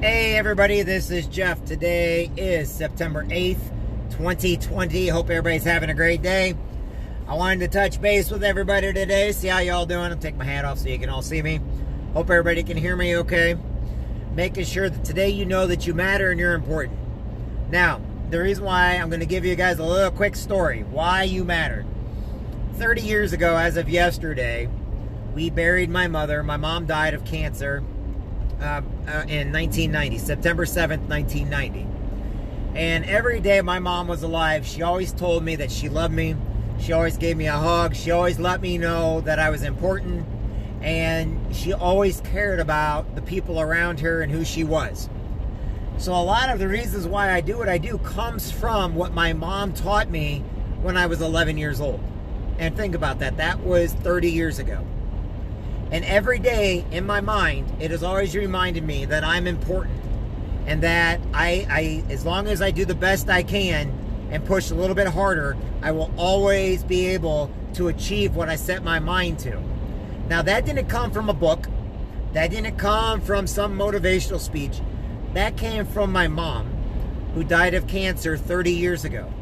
Hey everybody, this is Jeff. Today is September 8th, 2020. Hope everybody's having a great day. I wanted to touch base with everybody today, see how y'all doing. I'll take my hat off so you can all see me. Hope everybody can hear me okay. Making sure that today you know that you matter and you're important. Now, the reason why I'm going to give you guys a little quick story, why you matter. 30 years ago, as of yesterday, we buried my mother. My mom died of cancer in 1990, September 7th, 1990. And every day my mom was alive, she always told me that she loved me. She always gave me a hug. She always let me know that I was important. And she always cared about the people around her and who she was. So a lot of the reasons why I do what I do comes from what my mom taught me when I was 11 years old. And think about that. That was 30 years ago. And every day in my mind, it has always reminded me that I'm important. And that I as long as I do the best I can and push a little bit harder, I will always be able to achieve what I set my mind to. Now, that didn't come from a book. That didn't come from some motivational speech. That came from my mom, who died of cancer 30 years ago.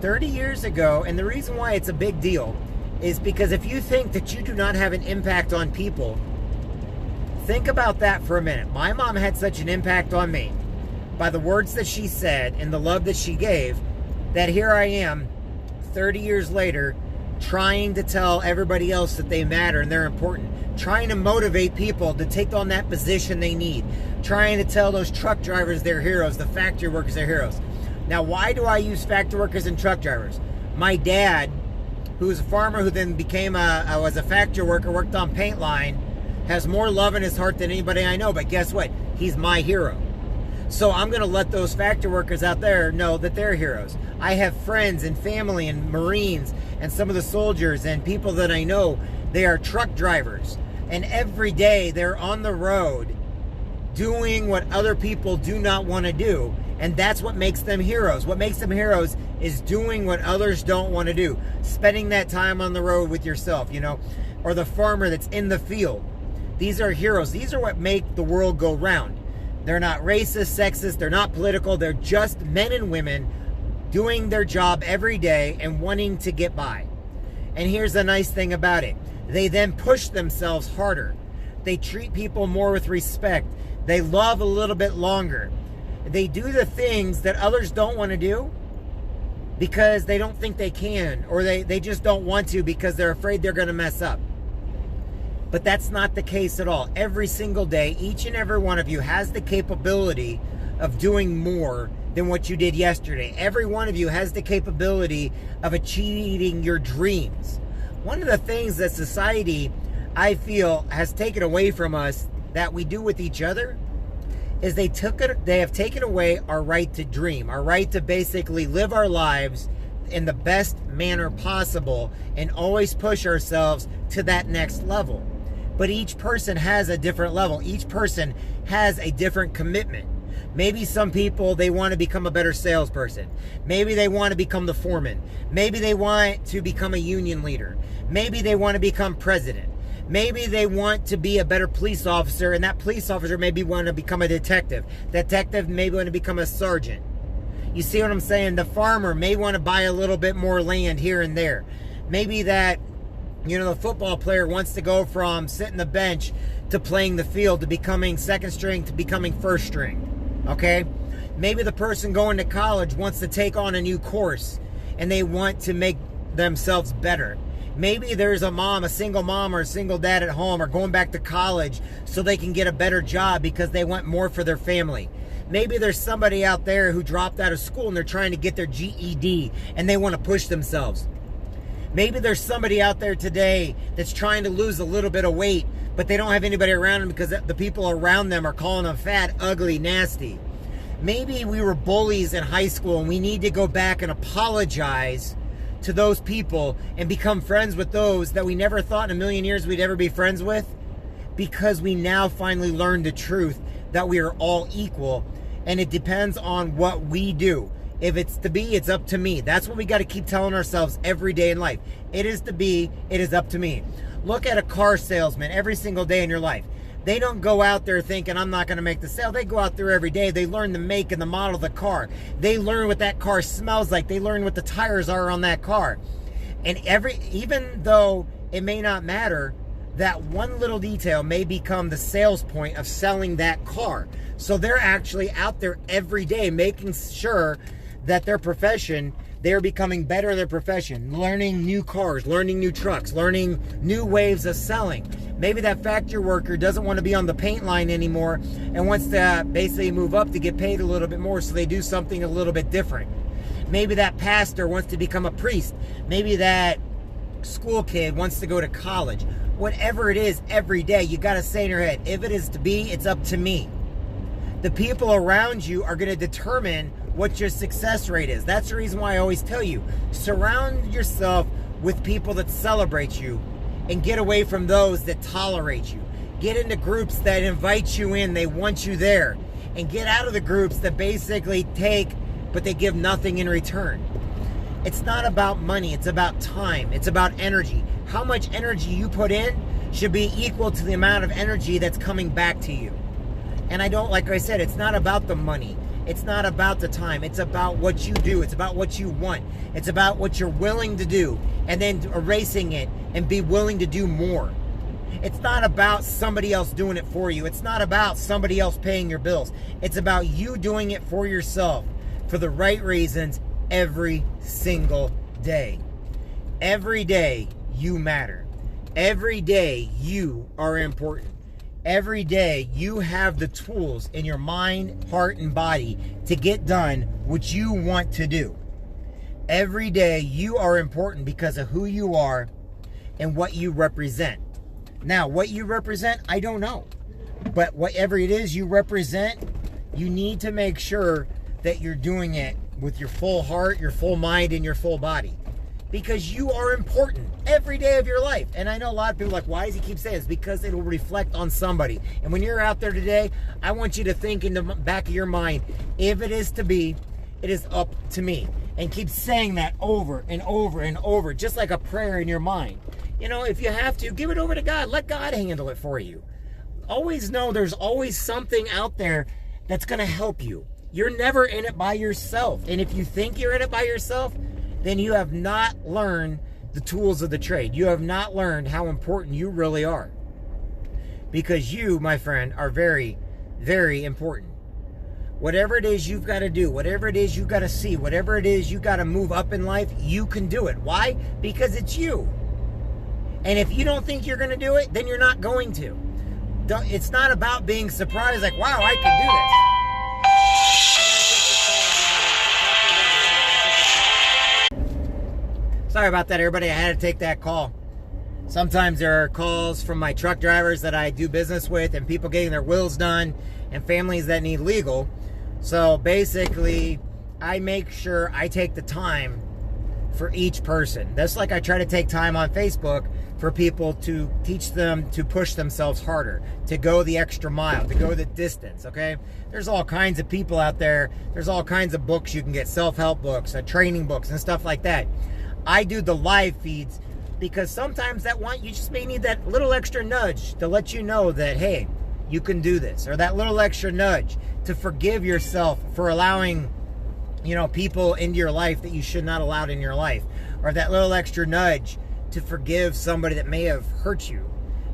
30 years ago, and the reason why it's a big deal is because if you think that you do not have an impact on people, think about that for a minute. My mom had such an impact on me by the words that she said and the love that she gave, that here I am 30 years later trying to tell everybody else that they matter and they're important, trying to motivate people to take on that position they need, trying to tell those truck drivers they're heroes, the factory workers they're heroes. Now, why do I use factory workers and truck drivers? My dad, who was a farmer who then was a factory worker, worked on paint line, has more love in his heart than anybody I know. But guess what? He's my hero. So I'm going to let those factory workers out there know that they're heroes. I have friends and family and Marines and some of the soldiers and people that I know, they are truck drivers. And every day they're on the road doing what other people do not want to do. And that's what makes them heroes. What makes them heroes is doing what others don't want to do. Spending that time on the road with yourself, or the farmer that's in the field. These are heroes. These are what make the world go round. They're not racist, sexist, they're not political. They're just men and women doing their job every day and wanting to get by. And here's the nice thing about it. They then push themselves harder. They treat people more with respect. They love a little bit longer. They do the things that others don't want to do because they don't think they can, or they just don't want to because they're afraid they're going to mess up. But that's not the case at all. Every single day, each and every one of you has the capability of doing more than what you did yesterday. Every one of you has the capability of achieving your dreams. One of the things that society, I feel, has taken away from us that we do with each other is they have taken away our right to dream, our right to basically live our lives in the best manner possible and always push ourselves to that next level. But each person has a different level. Each person has a different commitment. Maybe some people, they want to become a better salesperson. Maybe they want to become the foreman. Maybe they want to become a union leader. Maybe they want to become president. Maybe they want to be a better police officer, and that police officer maybe want to become a detective. That detective maybe want to become a sergeant. You see what I'm saying? The farmer may want to buy a little bit more land here and there. Maybe that, the football player wants to go from sitting the bench to playing the field, to becoming second string, to becoming first string. Okay? Maybe the person going to college wants to take on a new course, and they want to make themselves better. Maybe there's a single mom or a single dad at home, or going back to college so they can get a better job because they want more for their family. Maybe there's somebody out there who dropped out of school and they're trying to get their GED and they want to push themselves. Maybe there's somebody out there today that's trying to lose a little bit of weight, but they don't have anybody around them because the people around them are calling them fat, ugly, nasty. Maybe we were bullies in high school and we need to go back and apologize to those people and become friends with those that we never thought in a million years we'd ever be friends with, because we now finally learned the truth that we are all equal, and it depends on what we do. If it's to be, it's up to me. That's what we got to keep telling ourselves every day in life. It is to be, it is up to me. Look at a car salesman every single day in your life. They don't go out there thinking, I'm not going to make the sale. They go out there every day. They learn the make and the model of the car. They learn what that car smells like. They learn what the tires are on that car. And even though it may not matter, that one little detail may become the sales point of selling that car. So they're actually out there every day making sure that their profession, they're becoming better at their profession, learning new cars, learning new trucks, learning new ways of selling. Maybe that factory worker doesn't want to be on the paint line anymore and wants to basically move up to get paid a little bit more, so they do something a little bit different. Maybe that pastor wants to become a priest. Maybe that school kid wants to go to college. Whatever it is, every day, you got to say in your head, if it is to be, it's up to me. The people around you are going to determine what your success rate is. That's the reason why I always tell you, surround yourself with people that celebrate you and get away from those that tolerate you. Get into groups that invite you in, they want you there, and get out of the groups that basically take, but they give nothing in return. It's not about money, it's about time, it's about energy. How much energy you put in should be equal to the amount of energy that's coming back to you. And like I said, it's not about the money. It's not about the time. It's about what you do. It's about what you want. It's about what you're willing to do, and then erasing it and be willing to do more. It's not about somebody else doing it for you. It's not about somebody else paying your bills. It's about you doing it for yourself for the right reasons every single day. Every day you matter. Every day you are important. Every day you have the tools in your mind, heart, and body to get done what you want to do. Every day you are important because of who you are and what you represent. Now, what you represent, I don't know. But whatever it is you represent, you need to make sure that you're doing it with your full heart, your full mind, and your full body. Because you are important every day of your life. And I know a lot of people are like, why does he keep saying this? Because it will reflect on somebody. And when you're out there today, I want you to think in the back of your mind, if it is to be, it is up to me. And keep saying that over and over and over, just like a prayer in your mind. You know, if you have to, give it over to God. Let God handle it for you. Always know there's always something out there that's going to help you. You're never in it by yourself. And if you think you're in it by yourself, then you have not learned the tools of the trade. You have not learned how important you really are. Because you, my friend, are very, very important. Whatever it is you've got to do, whatever it is you've got to see, whatever it is you've got to move up in life, you can do it. Why? Because it's you. And if you don't think you're going to do it, then you're not going to. It's not about being surprised, like, wow, I can do this. Sorry about that, everybody. I had to take that call. Sometimes there are calls from my truck drivers that I do business with, and people getting their wills done, and families that need legal. So basically, I make sure I take the time for each person. That's like I try to take time on Facebook for people to teach them to push themselves harder, to go the extra mile, to go the distance, okay? There's all kinds of people out there. There's all kinds of books you can get, self-help books, training books, and stuff like that. I do the live feeds because sometimes you just may need that little extra nudge to let you know that, hey, you can do this, or that little extra nudge to forgive yourself for allowing, people into your life that you should not allow in your life, or that little extra nudge to forgive somebody that may have hurt you.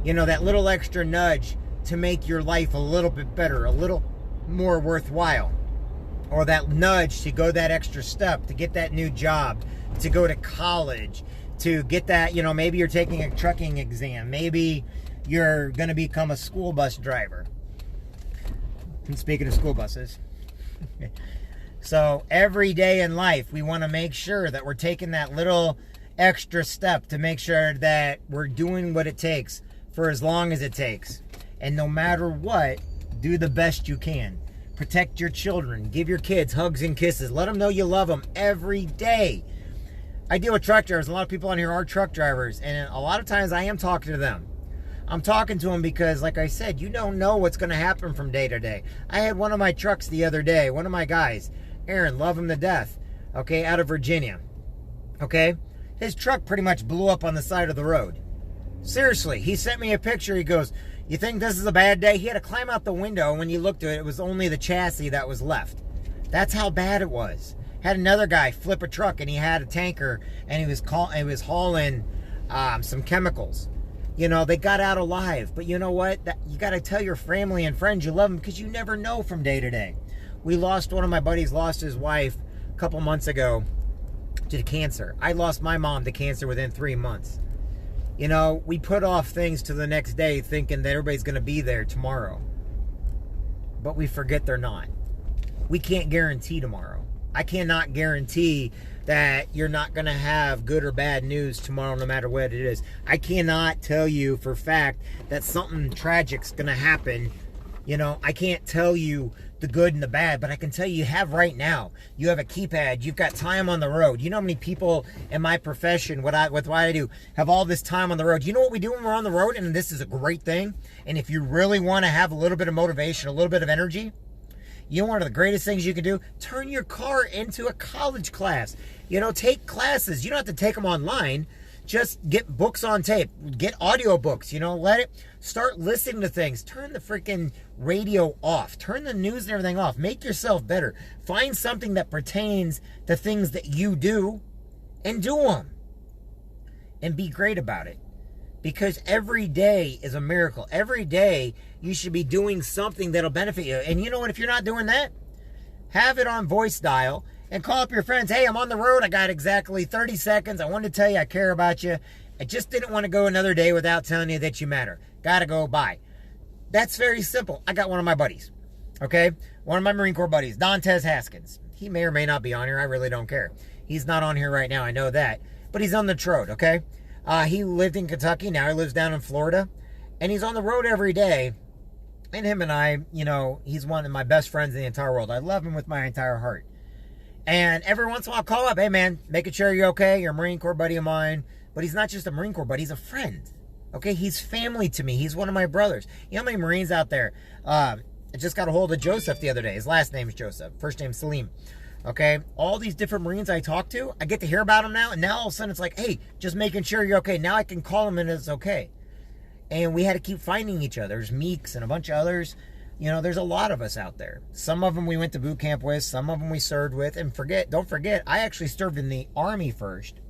That little extra nudge to make your life a little bit better, a little more worthwhile, or that nudge to go that extra step to get that new job, to go to college, to get that, maybe you're taking a trucking exam. Maybe you're going to become a school bus driver. And speaking of school buses. So every day in life, we want to make sure that we're taking that little extra step to make sure that we're doing what it takes for as long as it takes. And no matter what, do the best you can. Protect your children. Give your kids hugs and kisses. Let them know you love them every day. I deal with truck drivers. A lot of people on here are truck drivers, and a lot of times I am talking to them. I'm talking to them because, like I said, you don't know what's going to happen from day to day. I had one of my trucks the other day, one of my guys, Aaron, love him to death, okay, out of Virginia, okay? His truck pretty much blew up on the side of the road. Seriously, he sent me a picture. He goes, You think this is a bad day? He had to climb out the window, and when you looked at it, it was only the chassis that was left. That's how bad it was. Had another guy flip a truck, and he had a tanker, and he was hauling some chemicals. You know, they got out alive. But you know what? You got to tell your family and friends you love them, because you never know from day to day. One of my buddies lost his wife a couple months ago to cancer. I lost my mom to cancer within 3 months. You know, we put off things to the next day thinking that everybody's going to be there tomorrow. But we forget they're not. We can't guarantee tomorrow. I cannot guarantee that you're not going to have good or bad news tomorrow, no matter what it is. I cannot tell you for a fact that something tragic's going to happen. You know, I can't tell you the good and the bad, but I can tell you have right now. You have a keypad. You've got time on the road. You know how many people in my profession, what I do, have all this time on the road. You know what we do when we're on the road? And this is a great thing. And if you really want to have a little bit of motivation, a little bit of energy, you know, one of the greatest things you can do, turn your car into a college class. You know, take classes. You don't have to take them online. Just get books on tape. Get audiobooks. You know, start listening to things. Turn the freaking radio off. Turn the news and everything off. Make yourself better. Find something that pertains to things that you do and do them. And be great about it. Because every day is a miracle. Every day you should be doing something that'll benefit you. And you know what? If you're not doing that, have it on voice dial and call up your friends. Hey, I'm on the road. I got exactly 30 seconds. I wanted to tell you I care about you. I just didn't want to go another day without telling you that you matter. Gotta go, bye. That's very simple. I got one of my buddies, okay? One of my Marine Corps buddies, Dantes Haskins. He may or may not be on here. I really don't care. He's not on here right now. I know that. But he's on the road, okay? He lived in Kentucky. Now he lives down in Florida. And he's on the road every day. And him and I, you know, he's one of my best friends in the entire world. I love him with my entire heart. And every once in a while I'll call up, hey man, making sure you're okay. You're a Marine Corps buddy of mine. But he's not just a Marine Corps buddy, he's a friend. Okay, he's family to me. He's one of my brothers. You know how many Marines out there? I just got a hold of Joseph the other day. His last name is Joseph. First name Salim. Okay, all these different Marines I talk to, I get to hear about them now. And now all of a sudden it's like, hey, just making sure you're okay. Now I can call them and it's okay. And we had to keep finding each other. There's Meeks and a bunch of others. You know, there's a lot of us out there. Some of them we went to boot camp with. Some of them we served with. And don't forget, I actually served in the Army first.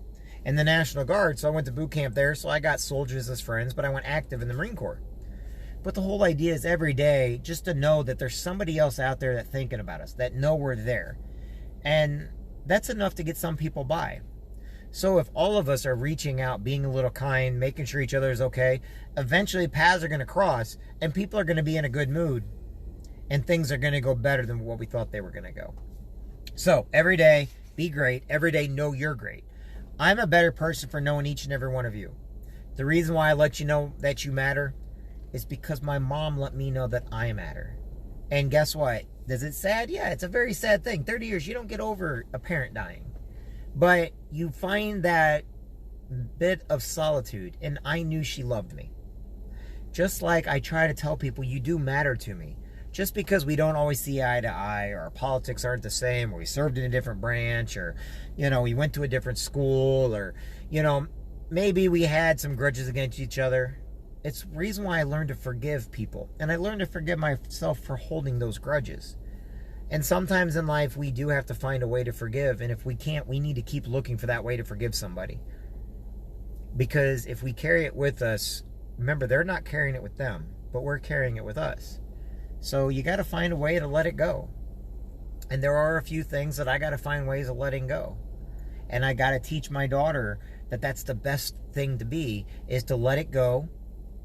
In the National Guard. So I went to boot camp there. So I got soldiers as friends. But I went active in the Marine Corps. But the whole idea is every day just to know that there's somebody else out there that's thinking about us. That know we're there. And that's enough to get some people by. So if all of us are reaching out, being a little kind, making sure each other is okay, eventually paths are going to cross and people are going to be in a good mood and things are going to go better than what we thought they were going to go. So every day, be great. Every day, know you're great. I'm a better person for knowing each and every one of you. The reason why I let you know that you matter is because my mom let me know that I matter. And guess what? Is it sad? Yeah, it's a very sad thing. 30 years, you don't get over a parent dying. But you find that bit of solitude. And I knew she loved me. Just like I try to tell people, you do matter to me. Just because we don't always see eye to eye, or our politics aren't the same, or we served in a different branch, or, you know, we went to a different school, or, you know, maybe we had some grudges against each other. It's the reason why I learned to forgive people. And I learned to forgive myself for holding those grudges. And sometimes in life, we do have to find a way to forgive. And if we can't, we need to keep looking for that way to forgive somebody. Because if we carry it with us, remember, they're not carrying it with them, but we're carrying it with us. So you got to find a way to let it go. And there are a few things that I got to find ways of letting go. And I got to teach my daughter that that's the best thing to be, is to let it go.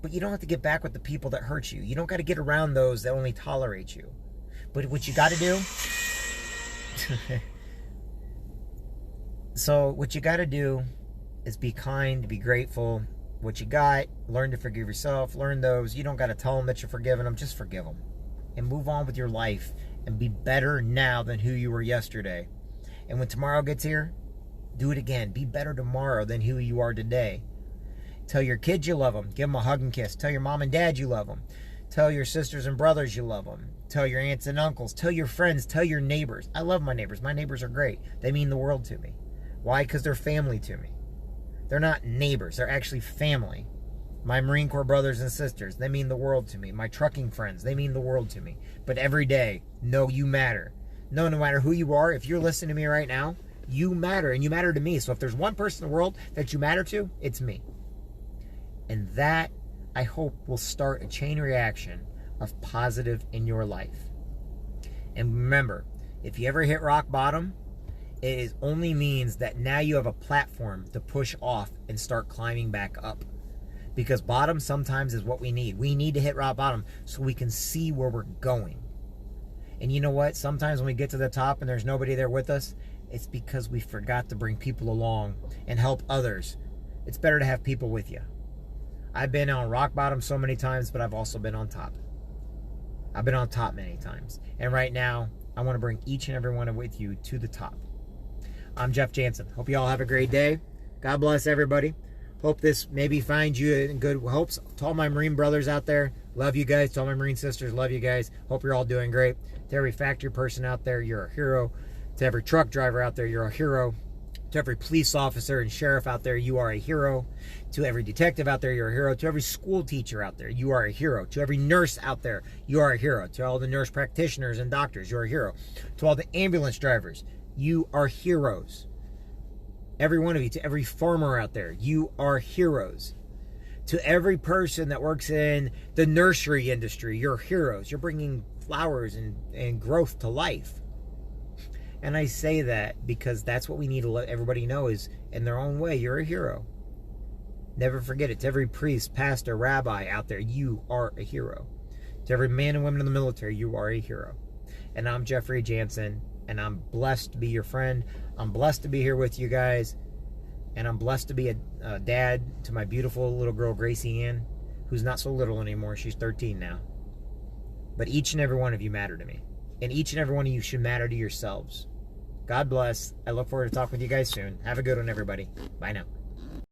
But you don't have to get back with the people that hurt you. You don't got to get around those that only tolerate you. But what you got to do... So what you got to do is be kind, be grateful. What you got, learn to forgive yourself. Learn those. You don't got to tell them that you're forgiving them. Just forgive them. And move on with your life. And be better now than who you were yesterday. And when tomorrow gets here, do it again. Be better tomorrow than who you are today. Tell your kids you love them. Give them a hug and kiss. Tell your mom and dad you love them. Tell your sisters and brothers you love them. Tell your aunts and uncles. Tell your friends. Tell your neighbors. I love my neighbors. My neighbors are great. They mean the world to me. Why? Because they're family to me. They're not neighbors. They're actually family. My Marine Corps brothers and sisters, they mean the world to me. My trucking friends, they mean the world to me. But every day, know you matter. No matter who you are, if you're listening to me right now, you matter, and you matter to me. So if there's one person in the world that you matter to, it's me. And that, I hope, will start a chain reaction of positive in your life. And remember, if you ever hit rock bottom, it only means that now you have a platform to push off and start climbing back up. Because bottom sometimes is what we need. We need to hit rock bottom so we can see where we're going. And you know what? Sometimes when we get to the top and there's nobody there with us, it's because we forgot to bring people along and help others. It's better to have people with you. I've been on rock bottom so many times, but I've also been on top. I've been on top many times. And right now, I want to bring each and every one with you to the top. I'm Jeff Jansen. Hope you all have a great day. God bless everybody. Hope this maybe finds you in good hopes. To all my Marine brothers out there, love you guys. To all my Marine sisters, love you guys. Hope you're all doing great. To every factory person out there, you're a hero. To every truck driver out there, you're a hero. To every police officer and sheriff out there, you are a hero. To every detective out there, you're a hero. To every school teacher out there, you are a hero. To every nurse out there, you are a hero. To all the nurse practitioners and doctors, you're a hero. To all the ambulance drivers, you are heroes. Every one of you, to every farmer out there, you are heroes. To every person that works in the nursery industry, you're heroes. You're bringing flowers and growth to life. And I say that because that's what we need to let everybody know is, in their own way, you're a hero. Never forget it. To every priest, pastor, rabbi out there, you are a hero. To every man and woman in the military, you are a hero. And I'm Jeffrey Jansen, and I'm blessed to be your friend. I'm blessed to be here with you guys. And I'm blessed to be a dad to my beautiful little girl, Gracie Ann, who's not so little anymore. She's 13 now. But each and every one of you matter to me. And each and every one of you should matter to yourselves. God bless. I look forward to talking with you guys soon. Have a good one, everybody. Bye now.